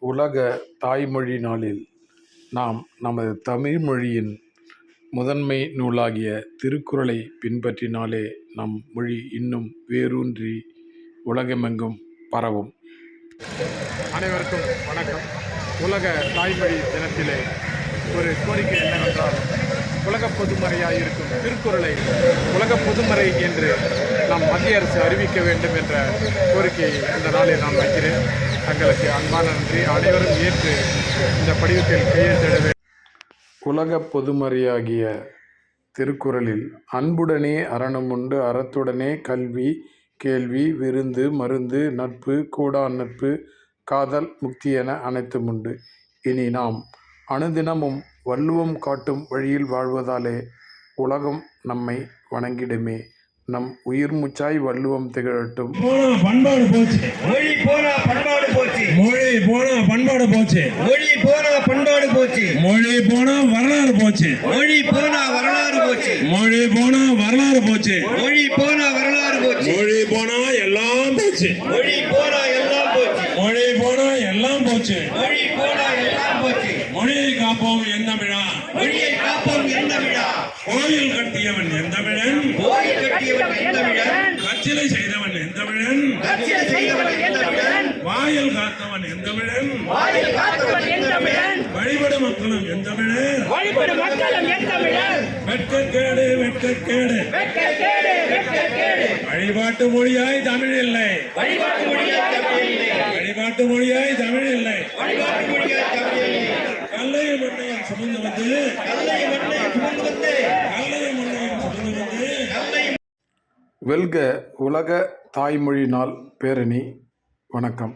உலக தாய்மொழி நாளில் நாம் நமது தமிழ் மொழியின் முதன்மை நூலாகிய திருக்குறளை பின்பற்றினாலே நம் மொழி இன்னும் வேரூன்றி உலகமெங்கும் பரவும். அனைவருக்கும் வணக்கம். உலக தாய்மொழி தினத்திலே ஒரு கோரிக்கை என்னவென்றால், உலக பொதுமறையாக இருக்கும் திருக்குறளை உலக பொதுமறை என்று நம் மத்திய அரசு அறிவிக்க வேண்டும் என்ற கோரிக்கையை இந்த நாளில் நான் வைக்கிறேன். தங்களுக்கு அன்பான நன்றி. அனைவரும் ஏற்று இந்த படிவத்தில் கையெழுத்திட வேண்டும். உலக பொதுமறையாகிய திருக்குறளில் அன்புடனே அறனுமுண்டு, அறத்துடனே கல்வி, கேள்வி, விருந்து, மருந்து, நட்பு, கூடா நட்பு, காதல், முக்தி என அனைத்தும் உண்டு. இனி நாம் அனுதினமும் வள்ளுவம் காட்டும் வழியில் வாழ்வதாலே உலகம் நம்மை வணங்கிடுமே. நம் உயிர் மூச்சாய் வள்ளுவம் திகழட்டும். பண்பாடு போச்சு, மொழி போனா பண்பாடு போச்சு, மொழி போனா பண்பாடு போச்சு, மொழி போனா பண்பாடு போச்சு, மொழி போனா வரலாறு போச்சு, மொழி போனா வரலாறு போச்சு, மொழி போனா வரலாறு போச்சு, மொழி போனா வரலாறு போச்சு, மொழி போனா எல்லாம் போச்சு, மொழி போனா எல்லாம் போச்சு, மொழி போனா எல்லாம் போச்சு, மொழி போனா எல்லாம் போச்சு. மொழியை காப்போம் எந்த விழா, மொழியை காப்போம் எந்த விழா, கோயில் கட்டியவன் எந்த விழன், கோயில் கட்டியவன் எந்த விழன், கச்சிலை செய்தவன் எந்த விழன், கச்சிலை செய்தவன் எந்த விழன், வாயில் காத்தவன் எந்த விழன், வாயில் காத்தவன் எந்த விழன், வழிபடும் மக்களும் எந்த விழன், வழிபடும் மக்களும் எந்த விழன், வெட்கக்கேடு வெட்கக்கேடு வெட்கக்கேடு வெட்கக்கேடு, வழிபாட்டு மொழியாய் தமிழ் இல்லை, வழிபாட்டு மொழியாய் தமிழ் இல்லை, வழிபாட்டு மொழியாய் தமிழ் இல்லை, வழிபாட்டு மொழியாய் தமிழ் இல்லை. கல்லையும் மண்ணையும் சுமந்து வந்து, கல்லையும் மண்ணையும் சுமந்து வந்து, கல்லையும் மண்ணையும் சுமந்து வந்து, கல்லையும். வெல்க உலக தாய்மொழி நாள் பேரணி. வணக்கம்.